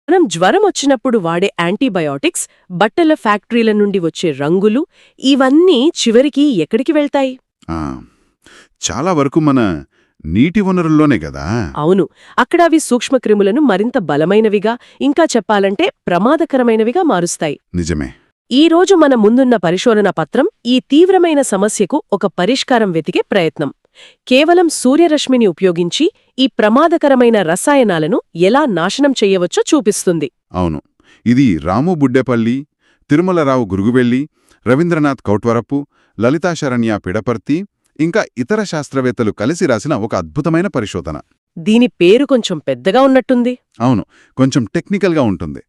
మనం జ్వరం వచ్చినప్పుడు వాడే యాంటీబయాటిక్స్, బట్టల ఫ్యాక్టరీల నుండి వచ్చే రంగులు ఇవన్నీ చివరికి ఎక్కడికి వెళ్తాయి? ఆ, చాలా వరకు మన నీటి వనరుల్లోనే గదా. అవును, అక్కడ అవి సూక్ష్మక్రిములను మరింత బలమైనవిగా, ఇంకా చెప్పాలంటే ప్రమాదకరమైనవిగా మారుస్తాయి. నిజమే. ఈ రోజు మన ముందున్న పరిశోధనా పత్రం ఈ తీవ్రమైన సమస్యకు ఒక పరిష్కారం వెతికే ప్రయత్నం. కేవలం సూర్యరశ్మిని ఉపయోగించి ఈ ప్రమాదకరమైన రసాయనాలను ఎలా నాశనం చెయ్యవచ్చో చూపిస్తుంది. అవును, ఇది రాము బుడ్డేపల్లి, తిరుమలరావు గురుగువెల్లి, రవీంద్రనాథ్ కౌట్వరపు, లలితాశరణ్య పిడపర్తి ఇంకా ఇతర శాస్త్రవేత్తలు కలిసి రాసిన ఒక అద్భుతమైన పరిశోధన. దీని పేరు కొంచెం పెద్దగా ఉన్నట్టుంది. అవును, కొంచెం టెక్నికల్గా ఉంటుంది.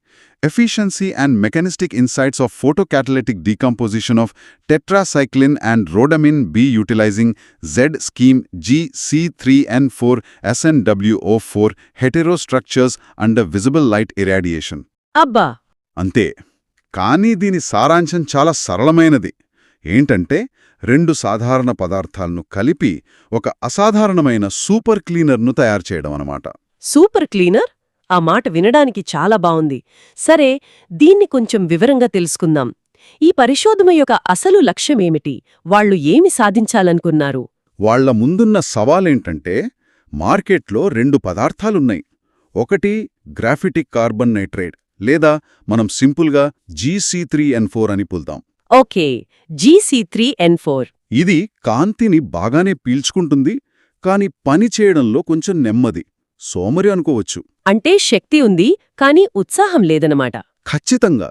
Efficiency and mechanistic insights of photocatalytic decomposition of tetracycline and rhodamine B utilising Z scheme G3N4 SNWO4 heterostructures under visible light irradiation. అబ్బా! అంతే. కానీ దీని సారాంశం చాలా సరళమైనది. ఏంటంటే, రెండు సాధారణ పదార్థాలను కలిపి ఒక అసాధారణమైన సూపర్ క్లీనర్ను తయారుచేయడం అన్నమాట. Super cleaner? ఆ మాట వినడానికి చాలా బావుంది. సరే, దీన్ని కొంచెం వివరంగా తెలుసుకుందాం. ఈ పరిశోధన యొక్క అసలు లక్ష్యమేమిటి? వాళ్లు ఏమి సాధించాలనుకున్నారు? వాళ్ల ముందున్న సవాలేంటంటే, మార్కెట్లో రెండు పదార్థాలున్నాయి. ఒకటి గ్రాఫిటిక్ కార్బన్ నైట్రేట్, లేదా మనం సింపుల్గా Gc3N4 అని పిలుద్దాం. Okay, Gc3N4. ఇది కాంతిని బాగానే పీల్చుకుంటుంది, కాని పని చేయడంలో కొంచెం నెమ్మది, సోమరి అనుకోవచ్చు. అంటే శక్తి ఉంది, కానీ ఉత్సాహం లేదన్నమాట. ఖచ్చితంగా.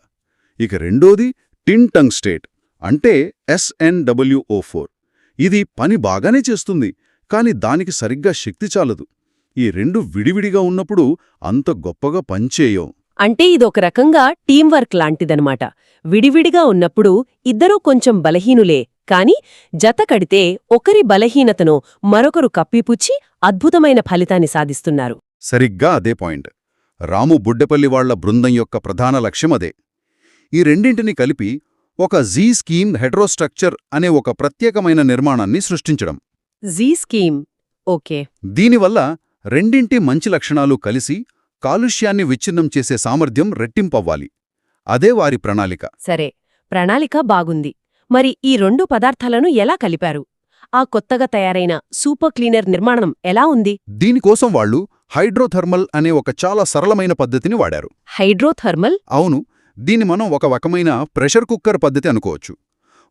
ఇక రెండోది టిన్ టంగ్స్టేట్, అంటే SNWO4. ఇది పని బాగానే చేస్తుంది, కాని దానికి సరిగ్గా శక్తి చాలదు. ఈ రెండు విడివిడిగా ఉన్నప్పుడు అంత గొప్పగా పనిచేయవు. అంటే ఇదొక రకంగా టీంవర్క్ లాంటిదనమాట. విడివిడిగా ఉన్నప్పుడు ఇద్దరూ కొంచెం బలహీనులే, కాని జత కడితే ఒకరి బలహీనతను మరొకరు కప్పిపుచ్చి అద్భుతమైన ఫలితాన్ని సాధిస్తున్నారు. సరిగ్గా అదే పాయింట్. రాము బుడ్డెపల్లి వాళ్ల బృందం యొక్క ప్రధాన లక్ష్యం అదే. ఈ రెండింటిని కలిపి ఒక జీ స్కీమ్ హెటరోస్ట్రక్చర్ అనే ఒక ప్రత్యేకమైన నిర్మాణాన్ని సృష్టించడం. జీ స్కీమ్, ఓకే. దీనివల్ల రెండింటి మంచి లక్షణాలు కలిసి కాలుష్యాన్ని విచ్ఛిన్నం చేసే సామర్థ్యం రెట్టింపవ్వాలి. అదే వారి ప్రణాళిక. సరే, ప్రణాళిక బాగుంది. మరి ఈ రెండు పదార్థాలను ఎలా కలిపారు? ఆ కొత్తగా తయారైన సూపర్ క్లీనర్ నిర్మాణం ఎలా ఉంది? దీనికోసం వాళ్లు హైడ్రోథర్మల్ అనే ఒక చాలా సరళమైన పద్ధతిని వాడారు. హైడ్రోథర్మల్? అవును, దీన్ని మనం ఒక రకమైన ప్రెషర్ కుక్కర్ పద్ధతి అనుకోవచ్చు.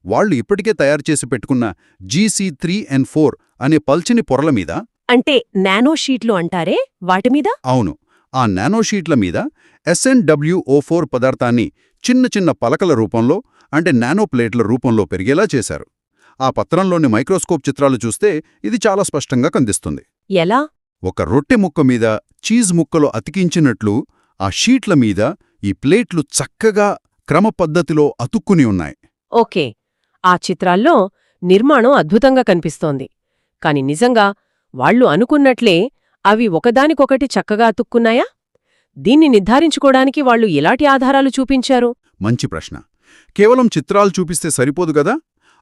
వాళ్లు ఇప్పటికే తయారుచేసి పెట్టుకున్న Gc3N4 అనే పల్చని పొరల మీద, అంటే నానోషీట్లు అంటారే వాటిమీద? అవును, ఆ నానోషీట్ల మీద SNWO4 పదార్థాన్ని చిన్న చిన్న పలకల రూపంలో, అంటే నానోప్లేట్ల రూపంలో పెరిగేలా చేశారు. ఆ పత్రంలోని మైక్రోస్కోప్ చిత్రాలు చూస్తే ఇది చాలా స్పష్టంగా కనిపిస్తుంది. ఎలా? ఒక రొట్టె ముక్క మీద చీజ్ ముక్కలు అతికించినట్లు ఆ షీట్ల మీద ఈ ప్లేట్లు చక్కగా క్రమపద్ధతిలో అతుక్కుని ఉన్నాయి. ఓకే, ఆ చిత్రాల్లో నిర్మాణం అద్భుతంగా కనిపిస్తోంది. కాని నిజంగా వాళ్లు అనుకున్నట్లే అవి ఒకదానికొకటి చక్కగా అతుక్కున్నాయా? దీన్ని నిర్ధారించుకోవడానికి వాళ్లు ఎలాంటి ఆధారాలు చూపించారు? మంచి ప్రశ్న. కేవలం చిత్రాలు చూపిస్తే సరిపోదు గదా.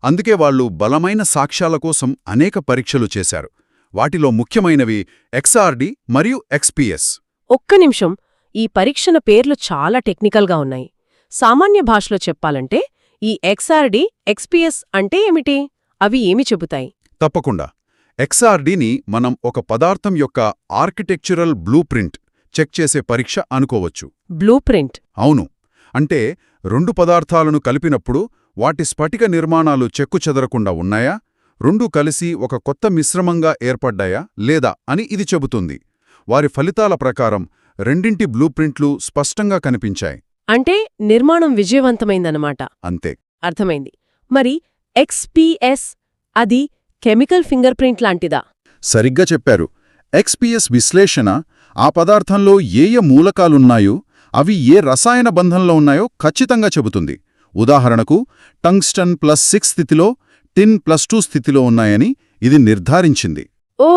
అందుకే వాళ్లు బలమైన సాక్ష్యాల కోసం అనేక పరీక్షలు చేశారు. వాటిలో ముఖ్యమైనవి XRD మరియు XPS. ఒక్క నిమిషం, ఈ పరీక్షల పేర్లు చాలా టెక్నికల్గా ఉన్నాయి. సామాన్య భాషలో చెప్పాలంటే ఈ XRD, XPS అంటే ఏమిటి? అవి ఏమి చెబుతాయి? తప్పకుండా. XRDని మనం ఒక పదార్థం యొక్క ఆర్కిటెక్చరల్ బ్లూ ప్రింట్ చెక్ చేసే పరీక్ష అనుకోవచ్చు. Blue print? అవును. అంటే రెండు పదార్థాలను కలిపినప్పుడు వాటి స్ఫటిక నిర్మాణాలు చెక్కుచెదరకుండా ఉన్నాయా, రెండూ కలిసి ఒక కొత్త మిశ్రమంగా ఏర్పడ్డాయా లేదా అని ఇది చెబుతుంది. వారి ఫలితాల ప్రకారం రెండింటి బ్లూ ప్రింట్లు స్పష్టంగా కనిపించాయి. అంటే నిర్మాణం విజయవంతమైందన్నమాట. అంతే. అర్థమైంది. మరి XPS, అది కెమికల్ ఫింగర్ ప్రింట్ లాంటిదా? సరిగ్గా చెప్పారు. XPS విశ్లేషణ ఆ పదార్థంలో ఏ మూలకాలున్నాయో, అవి ఏ రసాయన బంధంలో ఉన్నాయో ఖచ్చితంగా చెబుతుంది. ఉదాహరణకు టంగ్స్టన్ +6 స్థితిలో, టిన్ +2 స్థితిలో ఉన్నాయని ఇది నిర్ధారించింది. ఓ,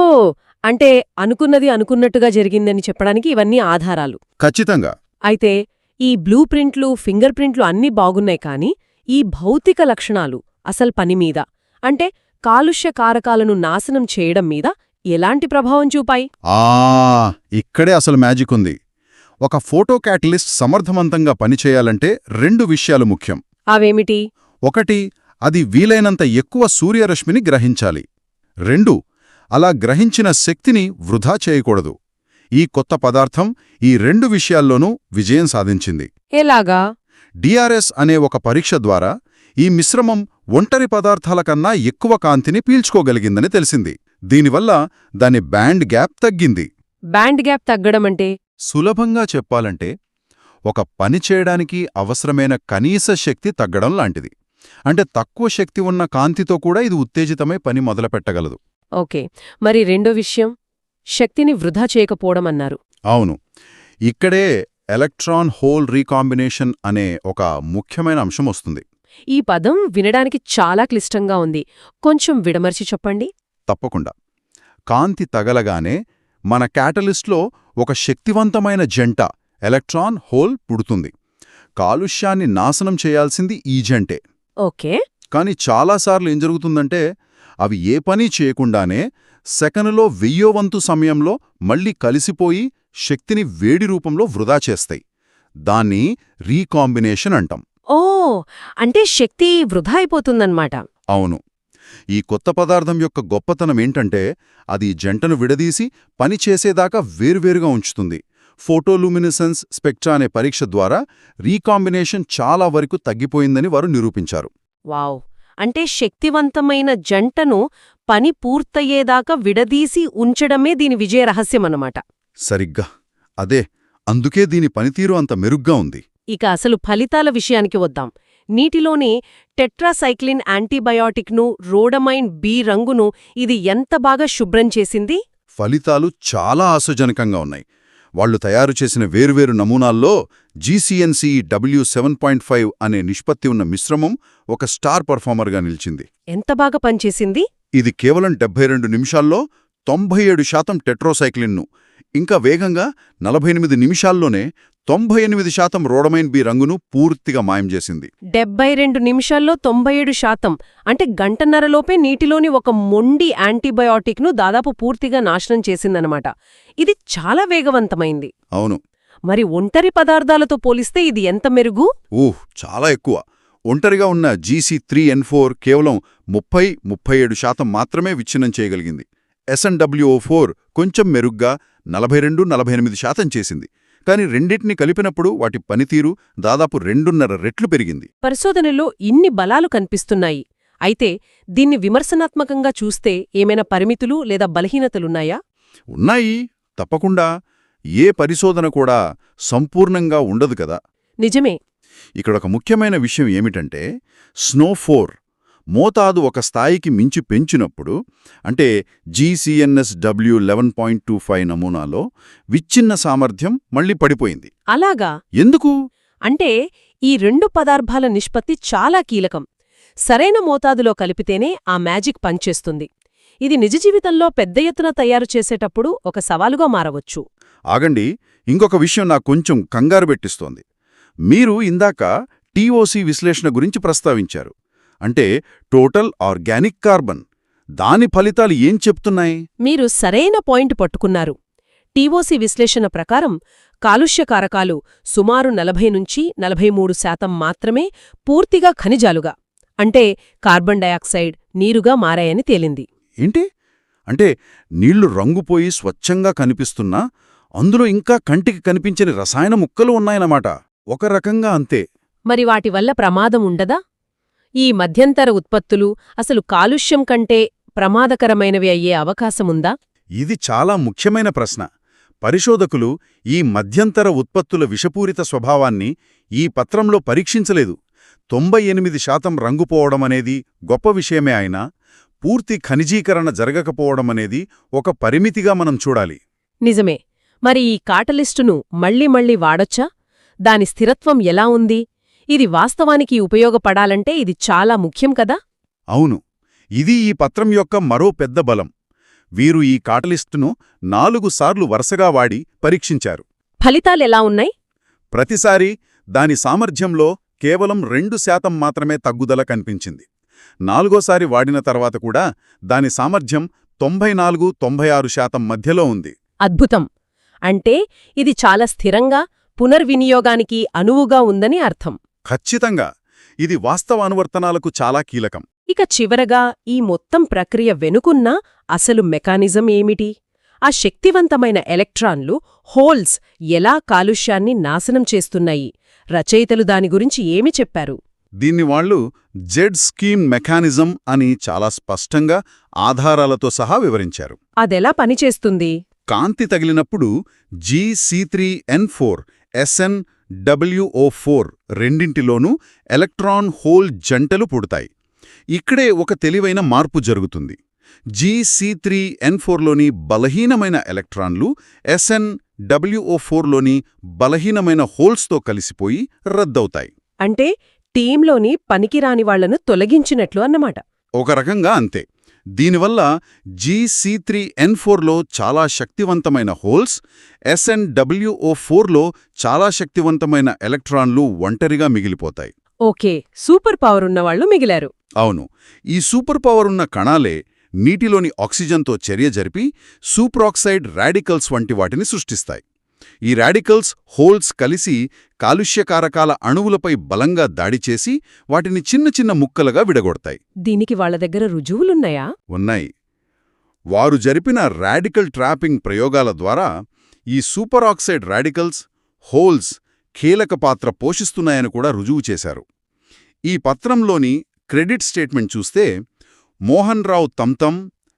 అంటే అనుకున్నది అనుకున్నట్టుగా జరిగిందని చెప్పడానికి ఇవన్నీ ఆధారాలు. ఖచ్చితంగా. అయితే ఈ బ్లూ ప్రింట్లు, ఫింగర్ ప్రింట్లు అన్నీ బాగున్నాయి, కానీ ఈ భౌతిక లక్షణాలు అసలు పనిమీద, అంటే కాలుష్య కారకాలను నాశనం చేయడం మీద ఎలాంటి ప్రభావం చూపాయి? ఇక్కడే అసలు మ్యాజిక్ ఉంది. ఒక ఫోటో క్యాటలిస్ట్ సమర్థవంతంగా పనిచేయాలంటే 2 విషయాలు ముఖ్యం. అవేమిటి? 1 అది వీలైనంత ఎక్కువ సూర్యరశ్మిని గ్రహించాలి. 2 అలా గ్రహించిన శక్తిని వృధా చేయకూడదు. ఈ కొత్త పదార్థం ఈ 2 విషయాల్లోనూ విజయం సాధించింది. ఎలాగా? డిఆర్ఎస్ అనే ఒక పరీక్ష ద్వారా ఈ మిశ్రమం ఒంటరి పదార్థాల కన్నా ఎక్కువ కాంతిని పీల్చుకోగలిగిందని తెలిసింది. దీనివల్ల దాని బ్యాండ్ గ్యాప్ తగ్గింది. బ్యాండ్ గ్యాప్ తగ్గడమంటే? సులభంగా చెప్పాలంటే ఒక పని చేయడానికి అవసరమైన కనీస శక్తి తగ్గడం లాంటిది. అంటే తక్కువ శక్తి ఉన్న కాంతితో కూడా ఇది ఉత్తేజితమై పని మొదలుపెట్టగలదు. ఓకే. మరి రెండో విషయం? శక్తిని వృధా చేయకపోవడం అన్నారు. అవును. ఇక్కడే ఎలక్ట్రాన్ హోల్ రీకాంబినేషన్ అనే ఒక ముఖ్యమైన అంశం వస్తుంది. ఈ పదం వినడానికి చాలా క్లిష్టంగా ఉంది. కొంచెం విడమర్చి చెప్పండి. తప్పకుండా. కాంతి తగలగానే మన క్యాటలిస్ట్లో ఒక శక్తివంతమైన జంట ఎలక్ట్రాన్ హోల్ పుడుతుంది. కాలుష్యాన్ని నాశనం చేయాల్సింది ఈ జంటే. ఓకే. కాని చాలాసార్లు ఏం జరుగుతుందంటే అవి ఏ పని చేయకుండానే సెకనులో 1000వ వంతు సమయంలో మళ్ళీ కలిసిపోయి శక్తిని వేడి రూపంలో వృధా చేస్తాయి. దాన్ని రీకాంబినేషన్ అంటాం. ఓ, అంటే శక్తి వృధా అయిపోతుందన్నమాట. అవును. ఈ కొత్త పదార్థం యొక్క గొప్పతనమేంటంటే అది జంటను విడదీసి పనిచేసేదాకా వేర్వేరుగా ఉంచుతుంది. ఫోటోలూమినిసెన్స్ స్పెక్ట్రా అనే పరీక్ష ద్వారా రీకాంబినేషన్ చాలా వరకు తగ్గిపోయిందని వారు నిరూపించారు. వావ్! అంటే శక్తివంతమైన జంటను పని పూర్తయ్యేదాకా విడదీసి ఉంచడమే దీని విజయ రహస్యమన్నమాట. సరిగ్గా అదే. అందుకే దీని పనితీరు అంత మెరుగ్గా ఉంది. ఇక అసలు ఫలితాల విషయానికి వద్దాం. నీటిలోని టెట్రాసైక్లిన్ యాంటీబయాటిక్ను, రోడమైన్ బి రంగును ఇది ఎంత బాగా శుభ్రం చేసింది? ఫలితాలు చాలా ఆశాజనకంగా ఉన్నాయి. వాళ్లు తయారు చేసిన వేర్వేరు నమూనాల్లో GCNCEW 7.5 అనే నిష్పత్తి ఉన్న మిశ్రమం ఒక స్టార్ పర్ఫార్మర్గా నిలిచింది. ఎంత బాగా పనిచేసింది? ఇది కేవలం 72 నిమిషాల్లో 97% టెట్రోసైక్లిన్ను, ఇంకా వేగంగా 48 నిమిషాల్లోనే 98% రోడమైన్ బి రంగును పూర్తిగా మాయం చేసింది. 72 నిమిషాల్లో 97%, అంటే గంటన్నరలోపే నీటిలోని ఒక మొండి యాంటీబయాటిక్ను దాదాపు పూర్తిగా నాశనం చేసిందనమాట. ఇది చాలా వేగవంతమైంది. అవును. మరి ఒంటరి పదార్థాలతో పోలిస్తే ఇది ఎంత మెరుగు? చాలా ఎక్కువ. ఒంటరిగా ఉన్న GC3N4 కేవలం 30–37% మాత్రమే విచ్ఛిన్నం చేయగలిగింది. SnWO4 కొంచెం మెరుగ్గా 42–48% చేసింది. కాని రెండింటిని కలిపినప్పుడు వాటి పనితీరు దాదాపు 2.5 రెట్లు పెరిగింది. పరిశోధనలో ఇన్ని బలాలు కనిపిస్తున్నాయి. అయితే దీన్ని విమర్శనాత్మకంగా చూస్తే ఏమైనా పరిమితులు లేదా బలహీనతలున్నాయా? ఉన్నాయి, తప్పకుండా. ఏ పరిశోధన కూడా సంపూర్ణంగా ఉండదు కదా. నిజమే. ఇక్కడొక ముఖ్యమైన విషయం ఏమిటంటే SNO4 మోతాదు ఒక స్థాయికి మించి పెంచినప్పుడు, అంటే GCNSW 11.25 నమూనాలో విచ్ఛిన్న సామర్థ్యం మళ్లీ పడిపోయింది. అలాగా? ఎందుకు? అంటే ఈ 2 పదార్థాల నిష్పత్తి చాలా కీలకం. సరైన మోతాదులో కలిపితేనే ఆ మ్యాజిక్ పనిచేస్తుంది. ఇది నిజ జీవితంలో పెద్ద ఎత్తున తయారు చేసేటప్పుడు ఒక సవాలుగా మారవచ్చు. ఆగండి, ఇంకొక విషయం నాకు కొంచెం కంగారు పెట్టిస్తోంది. మీరు ఇందాక TOC విశ్లేషణ గురించి ప్రస్తావించారు. అంటే టోటల్ ఆర్గానిక్ కార్బన్. దాని ఫలితాలు ఏం చెప్తున్నాయి? మీరు సరైన పాయింట్ పట్టుకున్నారు. TOC విశ్లేషణ ప్రకారం కాలుష్య కారకాలు సుమారు 40–43% మాత్రమే పూర్తిగా ఖనిజాలుగా, అంటే కార్బన్ డయాక్సైడ్, నీరుగా మారాయని తేలింది. ఏంటి? అంటే నీళ్లు రంగుపోయి స్వచ్ఛంగా కనిపిస్తున్నా అందులో ఇంకా కంటికి కనిపించని రసాయన ముక్కలు ఉన్నాయన్నమాట. ఒక రకంగా అంతే. మరి వాటి వల్ల ప్రమాదం ఉండదా? ఈ మధ్యంతర ఉత్పత్తులు అసలు కాలుష్యం కంటే ప్రమాదకరమైనవి అయ్యే అవకాశముందా? ఇది చాలా ముఖ్యమైన ప్రశ్న. పరిశోధకులు ఈ మధ్యంతర ఉత్పత్తుల విషపూరిత స్వభావాన్ని ఈ పత్రంలో పరీక్షించలేదు. 98% రంగుపోవడమనేది గొప్ప విషయమే అయినా పూర్తి ఖనిజీకరణ జరగకపోవడమనేది ఒక పరిమితిగా మనం చూడాలి. నిజమే. మరి ఈ కాటలిస్టును మళ్ళీ మళ్ళీ వాడొచ్చా? దాని స్థిరత్వం ఎలా ఉంది? ఇది వాస్తవానికి ఉపయోగపడాలంటే ఇది చాలా ముఖ్యం కదా? అవును. ఇది ఈ పత్రం యొక్క మరో పెద్ద బలం. వీరు ఈ కాటలిస్టును 4 సార్లు వరుసగా వాడి పరీక్షించారు. ఫలితాలెలా ఉన్నాయి? ప్రతిసారీ దాని సామర్థ్యంలో కేవలం 2% మాత్రమే తగ్గుదల కనిపించింది. 4వసారి వాడిన తర్వాత కూడా దాని సామర్థ్యం 94–96% మధ్యలో ఉంది. అద్భుతం. అంటే ఇది చాలా స్థిరంగా పునర్వినియోగానికి అనువుగా ఉందని అర్థం. ఖచ్చితంగా ఇది వాస్తవ అనువర్తనాలకు చాలా కీలకం. ఇక చివరగా ఈ మొత్తం ప్రక్రియ వెనుకున్న అసలు మెకానిజం ఏమిటి? ఆ శక్తివంతమైన ఎలక్ట్రాన్లు, హోల్స్ ఎలా కాలుష్యాన్ని నాశనం చేస్తున్నాయి? రచయితలు దాని గురించి ఏమి చెప్పారు? దీన్ని వాళ్ళు జెడ్ స్కీమ్ మెకానిజం అని చాలా స్పష్టంగా ఆధారాలతో సహా వివరించారు. అదెలా పనిచేస్తుంది? కాంతి తగిలినప్పుడు Gc3n4 SnWO4 రెండింటిలోనూ ఎలక్ట్రాన్ హోల్ జంటలు పుడతాయి. ఇక్కడే ఒక తెలివైన మార్పు జరుగుతుంది. Gc3n4లోని బలహీనమైన ఎలక్ట్రాన్లు SnWO4లోని బలహీనమైన హోల్స్తో కలిసిపోయి రద్దవుతాయి. అంటే టీంలోని పనికిరాని వాళ్లను తొలగించినట్లు అన్నమాట. ఒక రకంగా అంతే. దీనివల్ల Gc3n4లో చాలా శక్తివంతమైన హోల్స్, SnWO4లో చాలా శక్తివంతమైన ఎలక్ట్రాన్లు ఒంటరిగా మిగిలిపోతాయి. ఓకే, సూపర్ పవర్ ఉన్నవాళ్లు మిగిలారు. అవును, ఈ సూపర్ పవర్ ఉన్న కణాలే నీటిలోని ఆక్సిజన్తో చర్య జరిపి సూపరాక్సైడ్ రాడికల్స్ వంటి వాటిని సృష్టిస్తాయి. ఈ రాడికల్స్, హోల్స్ కలిసి కాలుష్యకారకాల అణువులపై బలంగా దాడి చేసి వాటిని చిన్న చిన్న ముక్కలుగా విడగొడతాయి. దీనికి వాళ్ల దగ్గర రుజువులున్నాయా? ఉన్నాయి. వారు జరిపిన రాడికల్ ట్రాపింగ్ ప్రయోగాల ద్వారా ఈ సూపరాక్సైడ్ రాడికల్స్, హోల్స్ కీలక పాత్ర పోషిస్తున్నాయని కూడా రుజువు చేశారు. ఈ పత్రంలోని క్రెడిట్ స్టేట్మెంట్ చూస్తే మోహన్ రావు తమ్తం,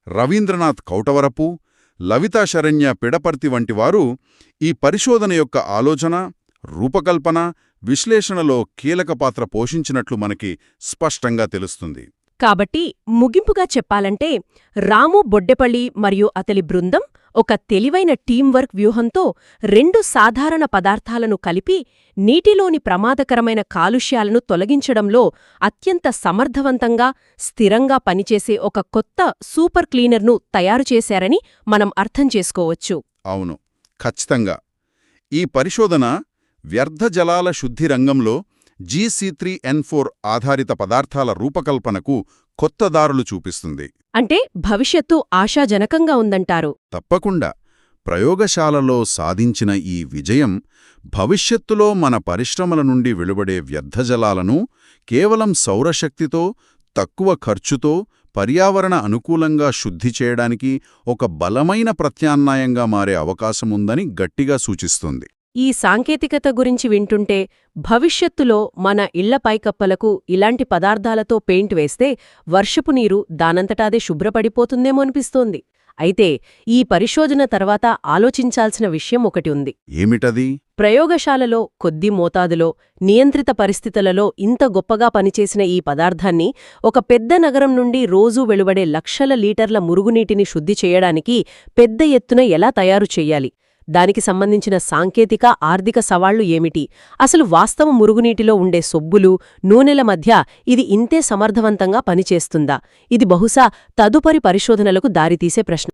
రవీంద్రనాథ్ కౌటవరపు, లవితా శరణ్య పిడపర్తి వంటి వారు ఈ పరిశోధన యొక్క ఆలోచన, రూపకల్పన, విశ్లేషణలో కీలక పాత్ర పోషించినట్లు మనకి స్పష్టంగా తెలుస్తుంది. కాబట్టి ముగింపుగా చెప్పాలంటే రాము బొడ్డెపల్లి మరియు అతలి బృందం ఒక తెలివైన టీంవర్క్ వ్యూహంతో రెండు సాధారణ పదార్థాలను కలిపి నీటిలోని ప్రమాదకరమైన కాలుష్యాలను తొలగించడంలో అత్యంత సమర్థవంతంగా, స్థిరంగా పనిచేసే ఒక కొత్త సూపర్ క్లీనర్ను తయారుచేశారని మనం అర్థం చేసుకోవచ్చు. అవును, ఖచ్చితంగా. ఈ పరిశోధన వ్యర్థ జలాల శుద్ధి రంగంలో Gc3n4 ఆధారిత పదార్థాల రూపకల్పనకు కొత్త దారులు చూపిస్తుంది. అంటే భవిష్యత్తు ఆశాజనకంగా ఉందంటారు. తప్పకుండా. ప్రయోగశాలలో సాధించిన ఈ విజయం భవిష్యత్తులో మన పరిశ్రమల నుండి వెలువడే వ్యర్థజలాలను కేవలం సౌరశక్తితో, తక్కువ ఖర్చుతో, పర్యావరణ అనుకూలంగా శుద్ధి చేయడానికి ఒక బలమైన ప్రత్యామ్నాయంగా మారే అవకాశముందని గట్టిగా సూచిస్తుంది. ఈ సాంకేతికత గురించి వింటుంటే భవిష్యత్తులో మన ఇళ్ల పైకప్పలకు ఇలాంటి పదార్థాలతో పెయింట్ వేస్తే వర్షపు నీరు దానంతటాదే శుభ్రపడిపోతుందేమో అనిపిస్తోంది. అయితే ఈ పరిశోధన తర్వాత ఆలోచించాల్సిన విషయం ఒకటి ఉంది. ఏమిటది? ప్రయోగశాలలో కొద్ది మోతాదులో, నియంత్రిత పరిస్థితులలో ఇంత గొప్పగా పనిచేసిన ఈ పదార్థాన్ని ఒక పెద్ద నగరం నుండి రోజూ వెలువడే లక్షల లీటర్ల మురుగునీటిని శుద్ధి చేయడానికి పెద్ద ఎత్తున ఎలా తయారు చెయ్యాలి? దానికి సంబంధించిన సాంకేతిక, ఆర్థిక సవాళ్లు ఏమిటి? అసలు వాస్తవ మురుగునీటిలో ఉండే సొబ్బులు, నూనెల మధ్య ఇది ఇంతే సమర్థవంతంగా పనిచేస్తుందా? ఇది బహుశా తదుపరి పరిశోధనలకు దారితీసే ప్రశ్న.